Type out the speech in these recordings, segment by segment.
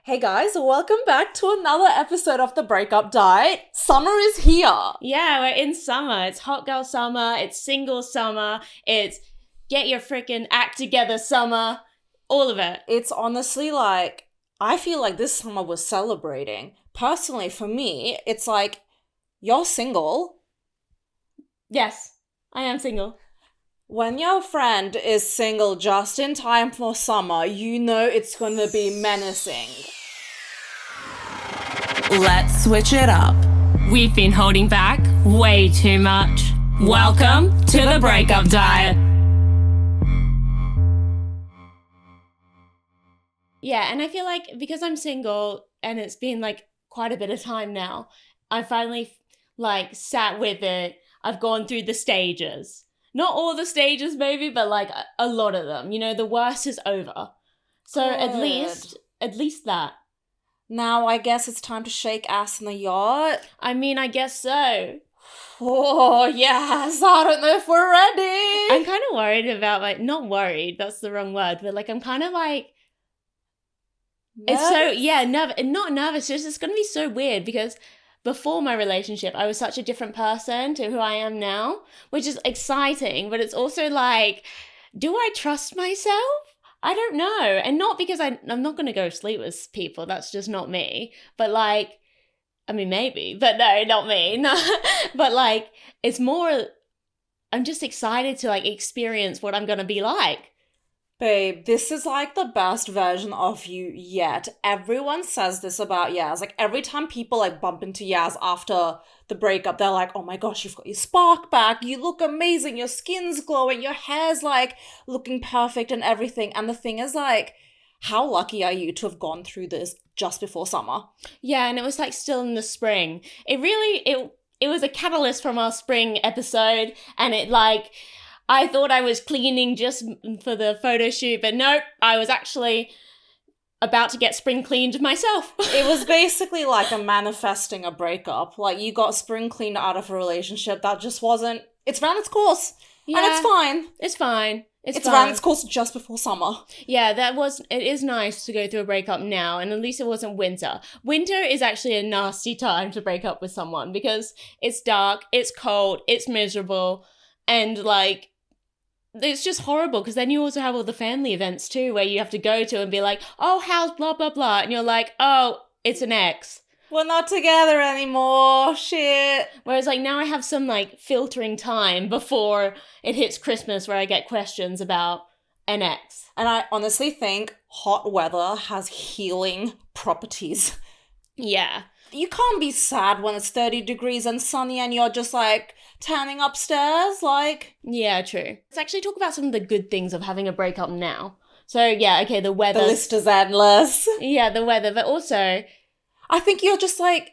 Hey guys, welcome back to another episode of the Breakup Diet. Summer is here. Yeah, we're in summer. It's hot girl summer. It's single summer. It's get your freaking act together summer. All of it. It's honestly like, I feel like this summer we're celebrating. Personally, for me, it's like, you're single. Yes, I am single. When your friend is single just in time for summer, you know it's going to be menacing. Let's switch it up. We've been holding back way too much. Welcome to the Breakup Diet. Yeah, and I feel like because I'm single and it's been like quite a bit of time now, I finally like sat with it. I've gone through the stages. Not all the stages maybe, but like a lot of them. You know, the worst is over. So Good. at least that. Now I guess it's time to shake ass in the yacht. I mean, I guess so. Oh, yes. I don't know if we're ready. I'm kind of worried about like, not worried, that's the wrong word, but like I'm kind of like, Nervous? it's so, yeah, not nervous, just it's going to be so weird because before my relationship, I was such a different person to who I am now, which is exciting, but it's also like, do I trust myself? I don't know. And not because I'm not going to go sleep with people. That's just not me. But like, I mean, maybe, but no, not me. No. But like, it's more, I'm just excited to like experience what I'm going to be like. Babe, this is like the best version of you yet. Everyone says this about Yaz. Like every time people like bump into Yaz after the breakup, they're like, oh my gosh, you've got your spark back. You look amazing. Your skin's glowing. Your hair's like looking perfect and everything. And the thing is like, how lucky are you to have gone through this just before summer? Yeah, and it was like still in the spring. It was a catalyst from our spring episode, and it like, I thought I was cleaning just for the photo shoot, but nope, I was actually about to get spring cleaned myself. It was basically like a manifesting a breakup. Like you got spring cleaned out of a relationship that just wasn't, it's ran its course. Yeah, and it's fine. It's fine. It's ran its course just before summer. Yeah, it is nice to go through a breakup now, and at least it wasn't winter. Winter is actually a nasty time to break up with someone because it's dark, it's cold, it's miserable, and like, it's just horrible because then you also have all the family events too where you have to go to and be like, oh, how's blah, blah, blah. And you're like, oh, it's an ex. We're not together anymore. Shit. Whereas like now I have some like filtering time before it hits Christmas where I get questions about an ex. And I honestly think hot weather has healing properties. Yeah. You can't be sad when it's 30 degrees and sunny and you're just like tanning upstairs, like. Yeah, true. Let's actually talk about some of the good things of having a breakup now. So yeah, okay, the weather. The list is endless. Yeah, the weather, but also, I think you're just like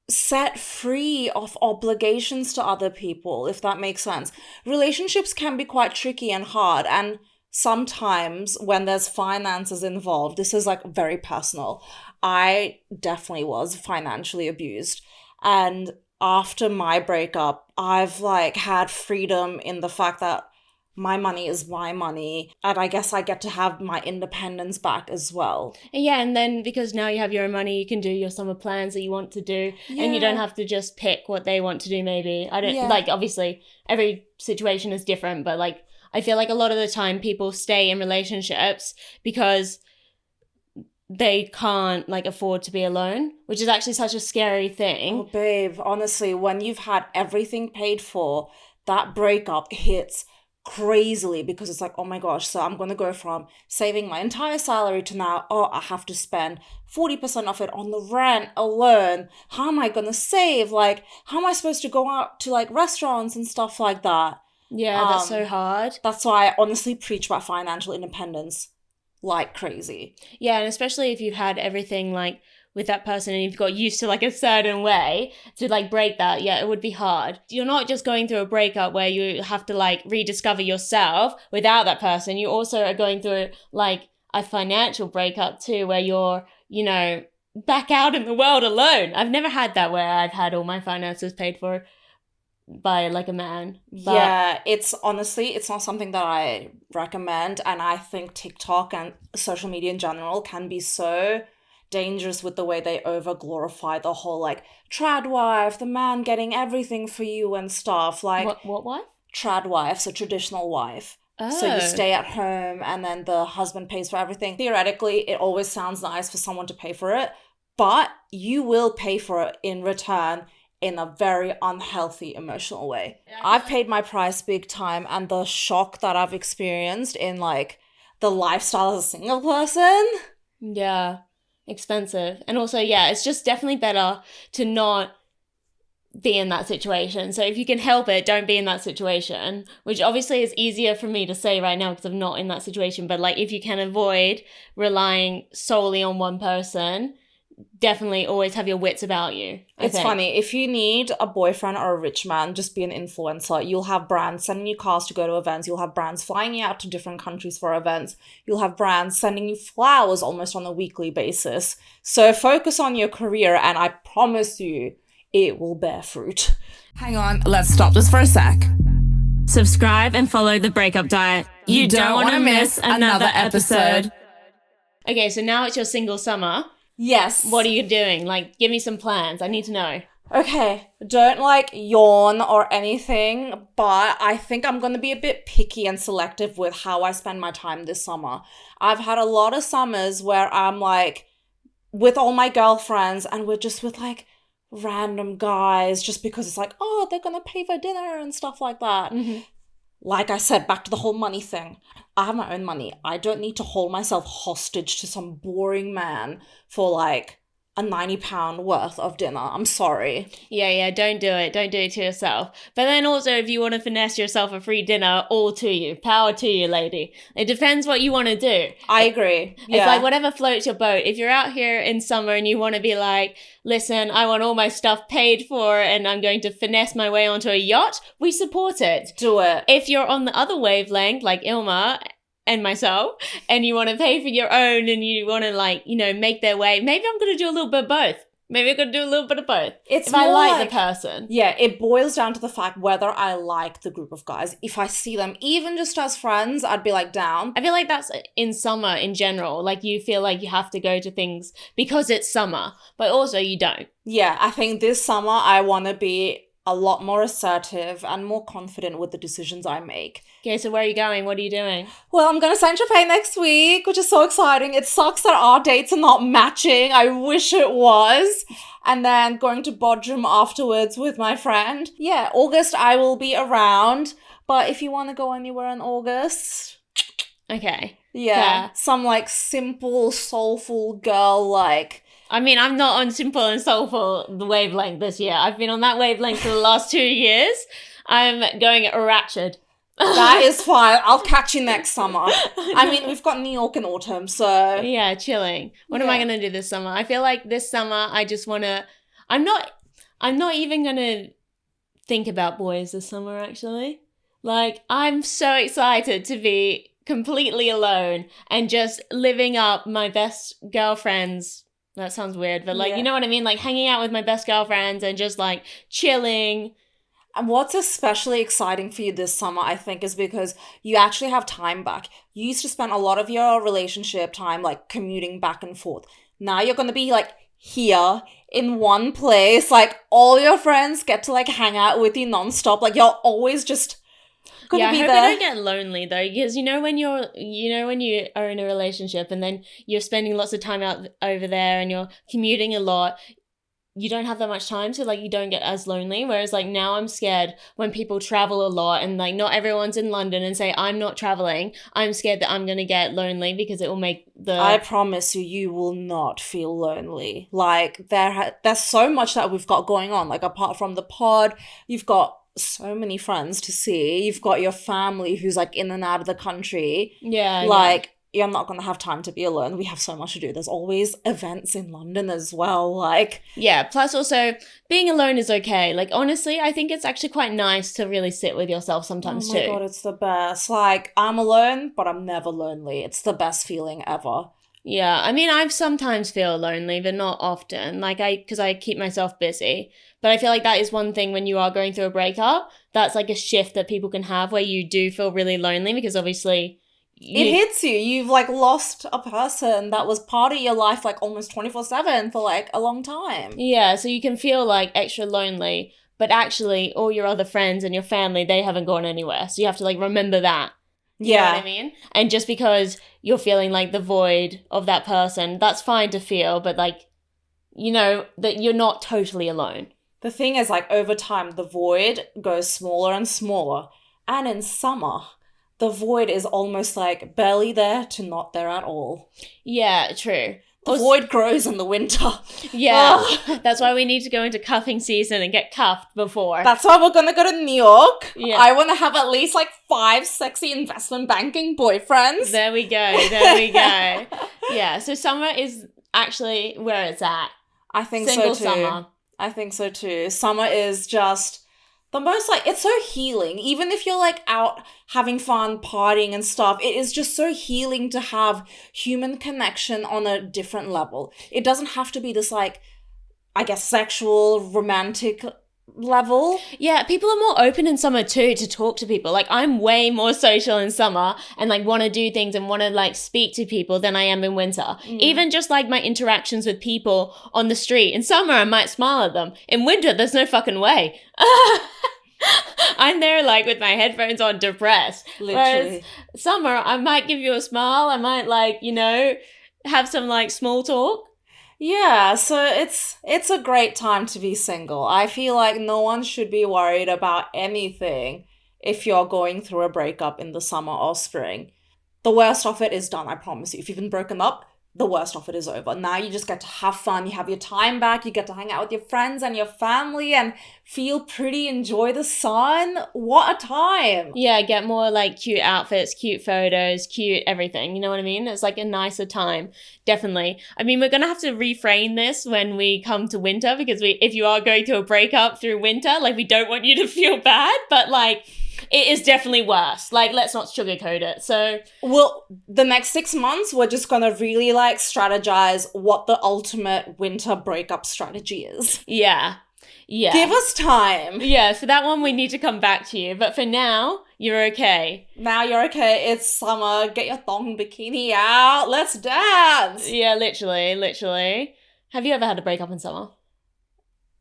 set free of obligations to other people, if that makes sense. Relationships can be quite tricky and hard, and sometimes when there's finances involved, this is like very personal. I definitely was financially abused. And after my breakup, I've like had freedom in the fact that my money is my money. And I guess I get to have my independence back as well. yeah, and then because now you have your own money, you can do your summer plans that you want to do, and you don't have to just pick what they want to do maybe. Like, obviously, every situation is different, but like, I feel like a lot of the time people stay in relationships because they can't like afford to be alone, which is actually such a scary thing. Oh, babe, honestly, when you've had everything paid for, that breakup hits crazily because it's like, oh my gosh, so I'm going to go from saving my entire salary to now, oh, I have to spend 40% of it on the rent alone. How am I going to save? Like, how am I supposed to go out to like restaurants and stuff like that? Yeah, that's so hard. That's why I honestly preach about financial independence like crazy. Yeah, and especially if you've had everything like with that person and you've got used to like a certain way to like break that, yeah, it would be hard. You're not just going through a breakup where you have to like rediscover yourself without that person. You also are going through like a financial breakup too, where you're, you know, back out in the world alone. I've never had that where I've had all my finances paid for by like a man. But yeah, it's honestly, it's not something that I recommend. And I think TikTok and social media in general can be so dangerous with the way they over glorify the whole like trad wife, the man getting everything for you and stuff. Like What wife? trad wife, so traditional wife. So you stay at home and then the husband pays for everything. Theoretically, it always sounds nice for someone to pay for it, but you will pay for it in return in a very unhealthy emotional way. I've paid my price big time, and the shock that I've experienced in like the lifestyle as a single person. Yeah, expensive. And also, yeah, it's just definitely better to not be in that situation. So if you can help it, don't be in that situation, which obviously is easier for me to say right now because I'm not in that situation. But like if you can avoid relying solely on one person, definitely always have your wits about you. It's funny. If you need a boyfriend or a rich man, just be an influencer. You'll have brands sending you cars to go to events. You'll have brands flying you out to different countries for events. You'll have brands sending you flowers almost on a weekly basis. So focus on your career, and I promise you, it will bear fruit. Hang on, let's stop this for a sec. Subscribe and follow The Breakup Diet. You don't want to miss another episode. Okay, so now it's your single summer. Yes. What are you doing? Like, give me some plans. I need to know. Okay, don't like yawn or anything, but I think I'm going to be a bit picky and selective with how I spend my time this summer. I've had a lot of summers where I'm like with all my girlfriends and we're just with like random guys just because it's like, oh, they're going to pay for dinner and stuff like that. Mm-hmm. Like I said, back to the whole money thing. I have my own money. I don't need to hold myself hostage to some boring man for like a £90 worth of dinner. I'm sorry. Yeah, don't do it. Don't do it to yourself. But then also, if you want to finesse yourself a free dinner, all to you. Power to you, lady. It depends what you want to do. I agree. It's like whatever floats your boat. If you're out here in summer and you want to be like, listen, I want all my stuff paid for and I'm going to finesse my way onto a yacht, we support it. Do it. If you're on the other wavelength, like Ilma and myself, and you want to pay for your own and you want to like, you know, make their way, maybe I'm going to do a little bit of both. Maybe I'm going to do a little bit of both. It's if I more like the person. Yeah, it boils down to the fact whether I like the group of guys. If I see them even just as friends, I'd be like down. I feel like that's in summer in general. Like you feel like you have to go to things because it's summer, but also you don't. Yeah, I think this summer I want to be a lot more assertive and more confident with the decisions I make. Okay, so where are you going? What are you doing? Well, I'm going to Saint-Tropez next week, which is so exciting. It sucks that our dates are not matching. I wish it was. And then going to Bodrum afterwards with my friend. Yeah, August I will be around. But if you want to go anywhere in August... Okay. Yeah, some like simple, soulful girl like... I mean, I'm not on simple and soulful the wavelength this year. I've been on that wavelength for the last 2 years. I'm going ratchet. That is fine. I'll catch you next summer. I mean, we've got New York in autumn, so... Yeah, chilling. What am I going to do this summer? I feel like this summer I just want to... I'm not even going to think about boys this summer, actually. Like, I'm so excited to be completely alone and just living up my best girlfriend's... That sounds weird, but like, you know what I mean? Like hanging out with my best girlfriends and just like chilling. And what's especially exciting for you this summer, I think, is because you actually have time back. You used to spend a lot of your relationship time like commuting back and forth. Now you're going to be like here in one place. Like all your friends get to like hang out with you nonstop. Like you're always just... Yeah, I hope I don't get lonely though, because you know when you are in a relationship and then you're spending lots of time out over there and you're commuting a lot, you don't have that much time, so like you don't get as lonely. Whereas like now I'm scared when people travel a lot and like not everyone's in London and say I'm not traveling. I'm scared that I'm gonna get lonely because it will make the... I promise you will not feel lonely. Like there's so much that we've got going on. Like apart from the pod, you've got so many friends to see. You've got your family who's like in and out of the country. Yeah. Like you're not going to have time to be alone. We have so much to do. There's always events in London as well. Like, yeah. Plus also being alone is okay. Like, honestly, I think it's actually quite nice to really sit with yourself sometimes too. Oh my God, it's the best. Like I'm alone, but I'm never lonely. It's the best feeling ever. Yeah. I mean, I sometimes feel lonely, but not often. Like because I keep myself busy. But I feel like that is one thing when you are going through a breakup, that's like a shift that people can have where you do feel really lonely because obviously it hits you. You've like lost a person that was part of your life like almost 24/7 for like a long time. Yeah, so you can feel like extra lonely, but actually all your other friends and your family, they haven't gone anywhere. So you have to like remember that. You know what I mean? And just because you're feeling like the void of that person, that's fine to feel, but like, you know, that you're not totally alone. The thing is, like, over time, the void goes smaller and smaller. And in summer, the void is almost like barely there to not there at all. Yeah, true. The void grows in the winter. Yeah, that's why we need to go into cuffing season and get cuffed before. That's why we're going to go to New York. Yeah. I want to have at least like 5 sexy investment banking boyfriends. There we go. Yeah, so summer is actually where it's at. I think Single so too. summer. I think so too. Summer is just the most like, it's so healing. Even if you're like out having fun, partying and stuff, it is just so healing to have human connection on a different level. It doesn't have to be this like, I guess, sexual, romantic level. Yeah, people are more open in summer too to talk to people. Like I'm way more social in summer and like want to do things and want to like speak to people than I am in winter. Even just like my interactions with people on the street. In summer I might smile at them. In winter there's no fucking way. I'm there like with my headphones on, depressed. Literally. Whereas summer I might give you a smile. I might like, you know, have some like small talk. Yeah, so it's a great time to be single. I feel like no one should be worried about anything if you're going through a breakup in the summer or spring. The worst of it is done, I promise you. If you've been broken up, the worst of it is over. Now you just get to have fun. You have your time back. You get to hang out with your friends and your family and feel pretty, enjoy the sun. What a time. Yeah, get more like cute outfits, cute photos, cute everything. You know what I mean? It's like a nicer time. Definitely. I mean, we're going to have to reframe this when we come to winter because if you are going through a breakup through winter, like we don't want you to feel bad, but like it is definitely worse. Like, let's not sugarcoat it. So, well, the next 6 months, we're just gonna really like strategize what the ultimate winter breakup strategy is. Yeah. Give us time. Yeah, for that one, we need to come back to you. But for now, you're okay. Now you're okay. It's summer. Get your thong bikini out. Let's dance. Yeah, literally. Have you ever had a breakup in summer?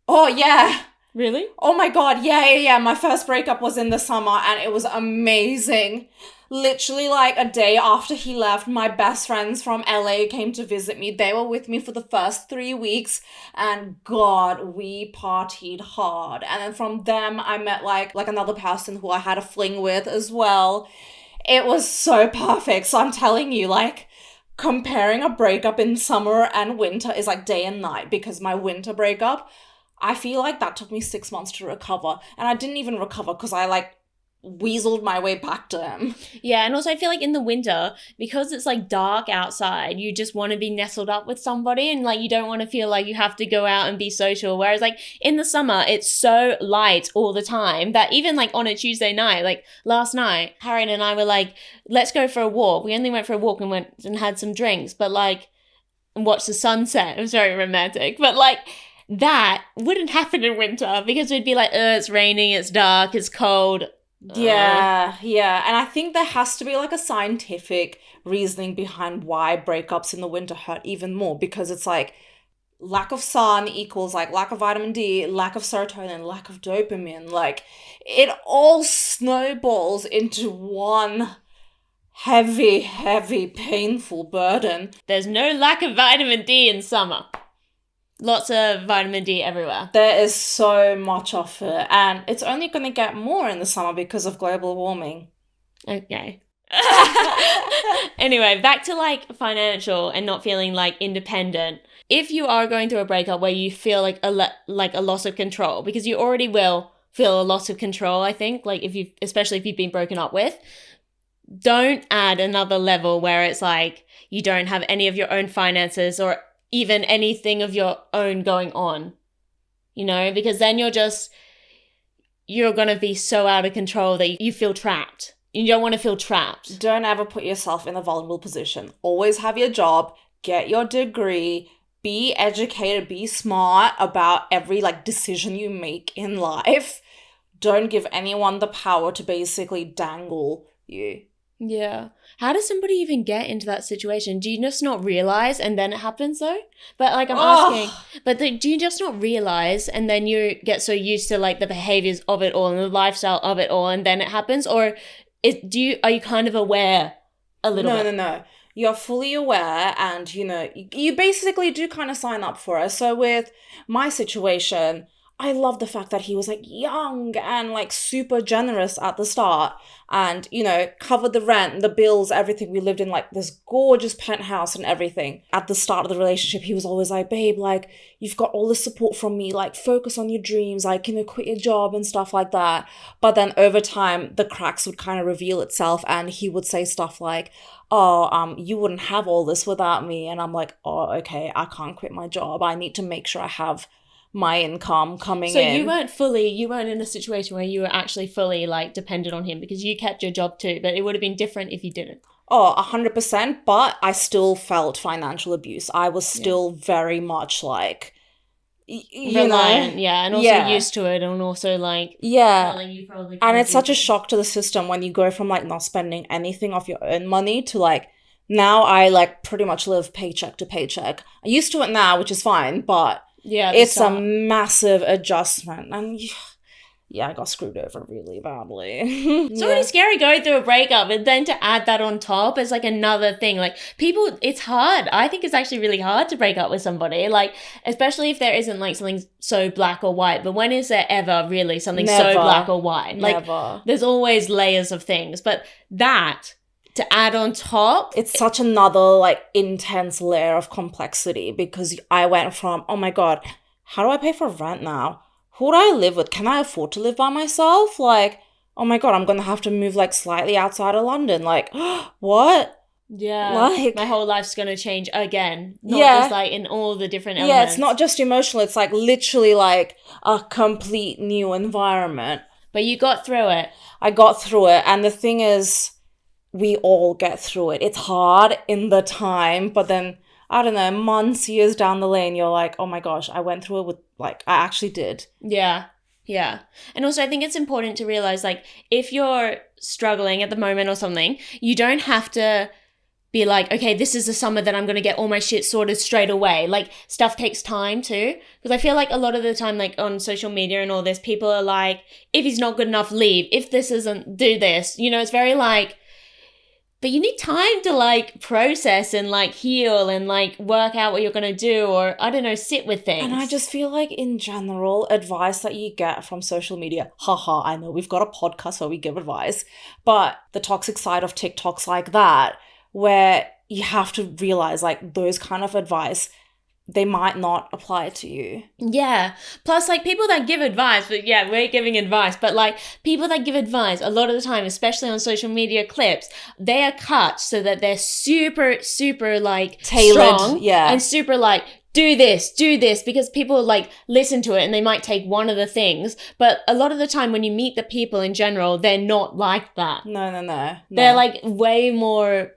Oh, yeah. Really? Oh my god, yeah. My first breakup was in the summer and it was amazing. Literally like a day after he left, my best friends from LA came to visit me. They were with me for the first 3 weeks and god, we partied hard. And then from them, I met like another person who I had a fling with as well. It was so perfect. So I'm telling you, like, comparing a breakup in summer and winter is like day and night because my winter breakup, I feel like that took me 6 months to recover. And I didn't even recover because I like weaseled my way back to him. Yeah, and also I feel like in the winter, because it's like dark outside, you just want to be nestled up with somebody and like you don't want to feel like you have to go out and be social. Whereas like in the summer, it's so light all the time that even like on a Tuesday night, like last night, Harry and I were like, let's go for a walk. We only went for a walk and went and had some drinks, but like, and watched the sunset. It was very romantic. But like, that wouldn't happen in winter because we'd be like, it's raining, it's dark, it's cold. Yeah. And I think there has to be like a scientific reasoning behind why breakups in the winter hurt even more because it's like lack of sun equals like lack of vitamin D, lack of serotonin, lack of dopamine. Like it all snowballs into one heavy, painful burden. There's no lack of vitamin D in summer. Lots of vitamin D everywhere. There is so much of it, and it's only going to get more in the summer because of global warming. Okay. Anyway, back to like financial and not feeling like independent. If you are going through a breakup where you feel like a loss of control, because you already will feel a loss of control, I think, like especially if you've been broken up with, don't add another level where it's like you don't have any of your own finances or even anything of your own going on, you know, because then you're going to be so out of control that you feel trapped. You don't want to feel trapped. Don't ever put yourself in a vulnerable position. Always have your job, get your degree, be educated, be smart about every like decision you make in life. Don't give anyone the power to basically dangle you. Yeah. How does somebody even get into that situation? Do you just not realize and then it happens though? But like I'm asking, but do you just not realize and then you get so used to like the behaviors of it all and the lifestyle of it all and then it happens? Or are you kind of aware a little bit? No. You're fully aware and, you basically do kind of sign up for it. So with my situation, I love the fact that he was like young and like super generous at the start and, covered the rent, the bills, everything. We lived in like this gorgeous penthouse and everything. At the start of the relationship, he was always like, babe, like you've got all the support from me, like focus on your dreams, like, quit your job and stuff like that. But then over time, the cracks would kind of reveal itself and he would say stuff like, you wouldn't have all this without me. And I'm like, oh, okay, I can't quit my job. I need to make sure I have my income coming in. So you weren't in a situation where you were actually fully like dependent on him because you kept your job too, but it would have been different if you didn't. Oh, 100%, but I still felt financial abuse. I was still very much like, reliant, and also used to it and also like and it's such a shock to the system when you go from like not spending anything off your own money to like now I like pretty much live paycheck to paycheck. I used to it now, which is fine, but it's a massive adjustment. And I got screwed over really badly. It's already scary going through a breakup, and then to add that on top is like another thing. Like people, it's hard. I think it's actually really hard to break up with somebody, like especially if there isn't like something so black or white. But when is there ever really something so black or white? Like there's always layers of things, but that to add on top, it's such another like intense layer of complexity because I went from, oh my God, how do I pay for rent now? Who do I live with? Can I afford to live by myself? Like, oh my God, I'm going to have to move like slightly outside of London. Like, what? Yeah. Like, my whole life's going to change again. Not just like in all the different elements. Yeah, it's not just emotional. It's like literally like a complete new environment. But you got through it. I got through it. And the thing is, we all get through it. It's hard in the time, but then, I don't know, months, years down the lane, you're like, oh my gosh, I went through it with, like, I actually did. Yeah. And also I think it's important to realize, like, if you're struggling at the moment or something, you don't have to be like, okay, this is the summer that I'm going to get all my shit sorted straight away. Like, stuff takes time too. Because I feel like a lot of the time, like, on social media and all this, people are like, if he's not good enough, leave. If this isn't, do this. It's very like, but you need time to like process and like heal and like work out what you're going to do, or I don't know, sit with things. And I just feel like in general, advice that you get from social media, I know we've got a podcast where we give advice, but the toxic side of TikTok's like that, where you have to realize like those kind of advice, they might not apply to you. Yeah. Plus, like, people that give advice, but yeah, we're giving advice, but like, people that give advice, a lot of the time, especially on social media clips, they are cut so that they're super, super, like, tailored, strong, and super, like, do this, because people, like, listen to it and they might take one of the things, but a lot of the time when you meet the people in general, they're not like that. No. They're, like, way more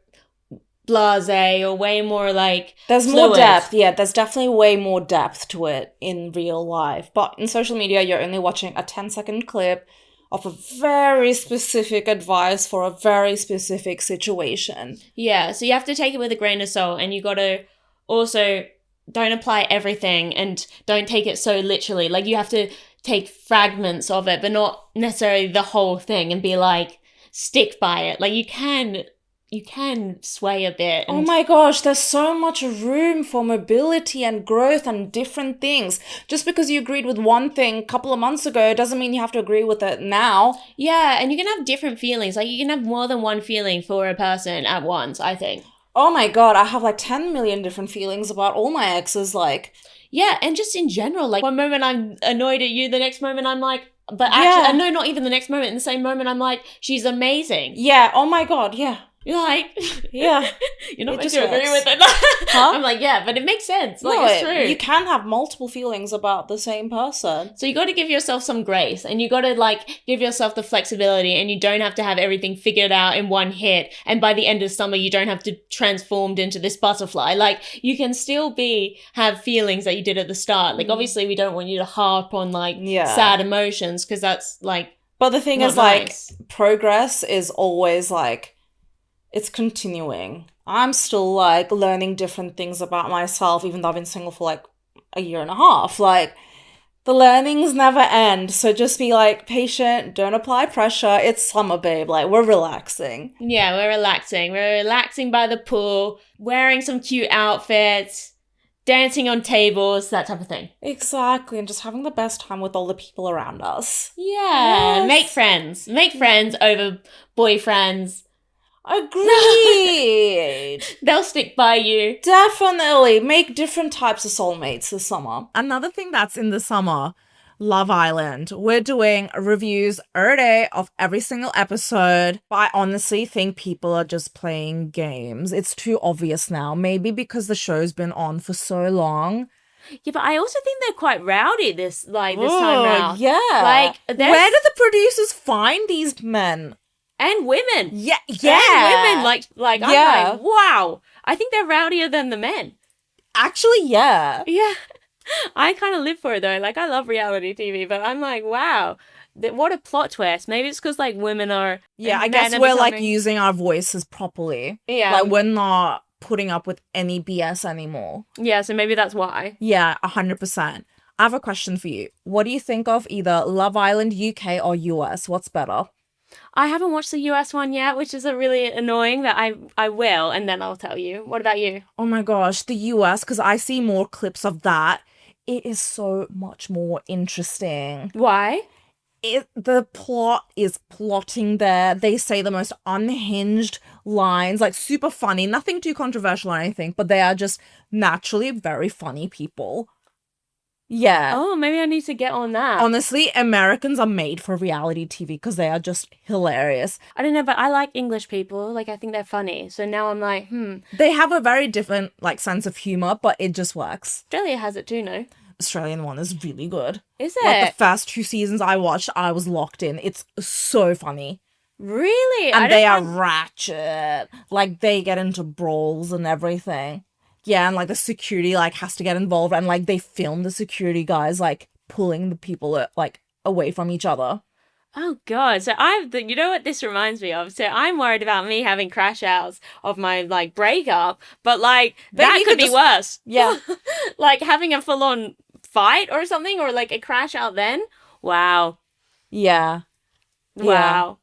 blasé or way more like there's fluid. More depth. There's definitely way more depth to it in real life, but in social media you're only watching a 10-second clip of a very specific advice for a very specific situation. So you have to take it with a grain of salt, and you got to also don't apply everything and don't take it so literally. Like, you have to take fragments of it but not necessarily the whole thing and be like, stick by it. Like, you can sway a bit. Oh my gosh, there's so much room for mobility and growth and different things. Just because you agreed with one thing a couple of months ago doesn't mean you have to agree with it now. Yeah, and you can have different feelings. Like, you can have more than one feeling for a person at once, I think. Oh my God, I have like 10 million different feelings about all my exes, like. Yeah, and just in general, like, one moment I'm annoyed at you, the next moment I'm like, but actually, no, not even the next moment, in the same moment I'm like, she's amazing. Yeah, oh my God, yeah. You're like, yeah, you're not meant to agree with it. Huh? I'm like, yeah, but it makes sense. Like, it's true. You can have multiple feelings about the same person. So you got to give yourself some grace, and you got to like give yourself the flexibility, and you don't have to have everything figured out in one hit. And by the end of summer, you don't have to transformed into this butterfly. Like, you can still have feelings that you did at the start. Like, obviously, we don't want you to harp on like sad emotions, because that's like. But the thing is, nice. Like, progress is always like It's continuing. I'm still like learning different things about myself, even though I've been single for like a year and a half. Like, the learnings never end. So just be like patient, don't apply pressure. It's summer, babe. Like, we're relaxing. Yeah, we're relaxing. We're relaxing by the pool, wearing some cute outfits, dancing on tables, that type of thing. Exactly. And just having the best time with all the people around us. Yeah. Yes. Make friends. Make friends over boyfriends. Agreed. They'll stick by you. Definitely. Make different types of soulmates this summer. Another thing that's in the summer, Love Island. We're doing reviews every day of every single episode. But I honestly think people are just playing games. It's too obvious now. Maybe because the show's been on for so long. Yeah, but I also think they're quite rowdy this time Oh, round. yeah. Like, where do the producers find these men? And women. Yeah. And women. Like Yeah. I'm like, wow. I think they're rowdier than the men. Actually, yeah. Yeah. I kind of live for it though. Like, I love reality TV, but I'm like, wow. What a plot twist. Maybe it's because like women are. Yeah, I men guess are we're like becoming- using our voices properly. Yeah. Like, we're not putting up with any BS anymore. Yeah, so maybe that's why. Yeah, 100%. I have a question for you. What do you think of either Love Island UK or US? What's better? I haven't watched the US one yet, which is a really annoying that I will, and then I'll tell you. What about you? Oh my gosh, the US, because I see more clips of that. It is so much more interesting. Why? The plot is plotting there. They say the most unhinged lines, like super funny, nothing too controversial or anything, but they are just naturally very funny people. Yeah. Oh, maybe I need to get on that. Honestly, Americans are made for reality TV because they are just hilarious. I don't know, but I like English people. Like, I think they're funny. So now I'm like, They have a very different like sense of humor, but it just works. Australia has it too, no? Australian one is really good. Is Like the it? first 2 seasons I watched, I was locked in. It's so funny. Really? And they are ratchet. Like, they get into brawls and everything. Yeah, and like the security like has to get involved, and like they film the security guys like pulling the people like away from each other. Oh god! So you know what this reminds me of? So I'm worried about me having crash outs of my like breakup, but like that you could could be just- worse. Yeah. Like having a full on fight or something, or like a crash out. Then wow, Yeah. wow.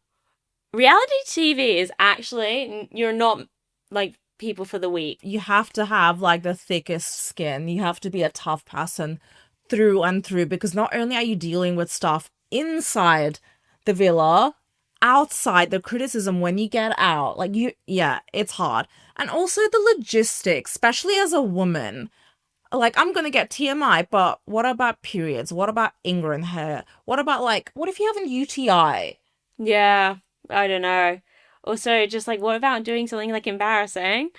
Reality TV is actually you're not like people for the weak. You have to have like the thickest skin. You have to be a tough person through and through, because not only are you dealing with stuff inside the villa, outside the criticism when you get out, like it's hard. And also the logistics, especially as a woman. Like, I'm gonna get TMI, but what about periods? What about ingrown hair? What about what if you have an UTI? Yeah, I don't know. Also, just like, what about doing something like embarrassing?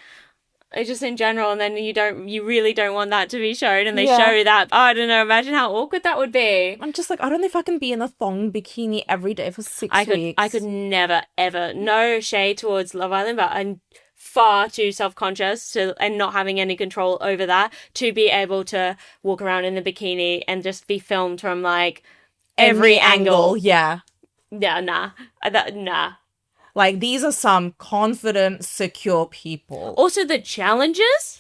Just in general, and then you really don't want that to be shown, and they show that. Oh, I don't know. Imagine how awkward that would be. I'm just like, I don't know if I can be in a thong bikini every day for 6 weeks. I could never ever. No shade towards Love Island, but I'm far too self-conscious and not having any control over that to be able to walk around in the bikini and just be filmed from like every angle. Yeah. Yeah, nah. Nah. Like, these are some confident, secure people. Also, the challenges,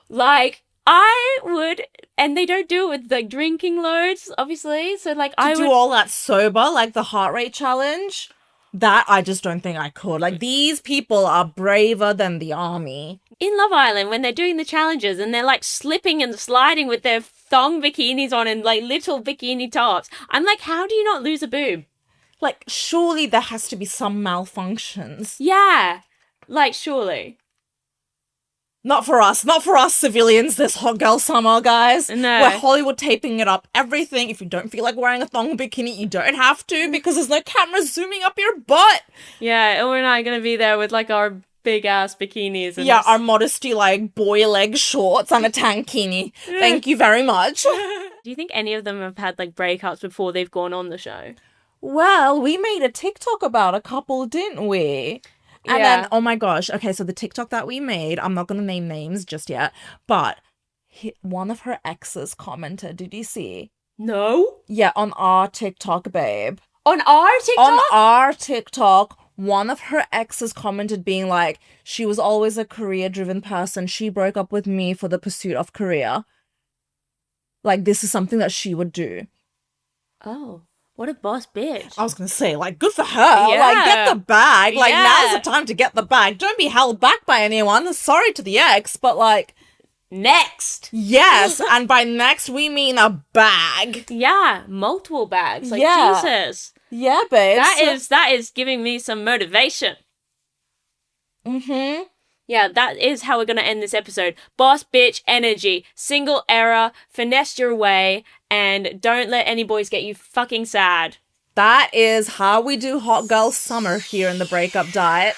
like, I would, and they don't do it with, like, drinking loads, obviously, so, like, I would... do all that sober, like the heart rate challenge, that I just don't think I could. Like, these people are braver than the army. In Love Island, when they're doing the challenges, and they're, like, slipping and sliding with their thong bikinis on and, like, little bikini tops, I'm like, how do you not lose a boob? Like, surely there has to be some malfunctions. Yeah, like, surely. Not for us civilians this hot girl summer, guys. No. We're Hollywood taping it up, everything. If you don't feel like wearing a thong bikini, you don't have to, because there's no camera zooming up your butt. Yeah, Ilma and I are gonna be there with, like, our big-ass bikinis. And Our modesty, like, boy leg shorts and a tankini. Thank you very much. Do you think any of them have had, like, breakups before they've gone on the show? Well, we made a TikTok about a couple, didn't we? And then, oh my gosh. Okay, so the TikTok that we made, I'm not going to name names just yet, but one of her exes commented, did you see? No. Yeah, on our TikTok, babe. On our TikTok? On our TikTok, one of her exes commented being like, she was always a career-driven person. She broke up with me for the pursuit of career. Like, this is something that she would do. Oh, what a boss bitch. I was going to say, like, good for her. Yeah. Like, get the bag. Like, Yeah. now's the time to get the bag. Don't be held back by anyone. Sorry to the ex, but, like... Next. Yes, and by next, we mean a bag. Yeah, multiple bags. Like, Yeah. Jesus. Yeah, babe. That is giving me some motivation. Mm-hmm. Yeah, that is how we're going to end this episode. Boss bitch energy. Single error. Finesse your way. And don't let any boys get you fucking sad. That is how we do hot girl summer here in the breakup diet.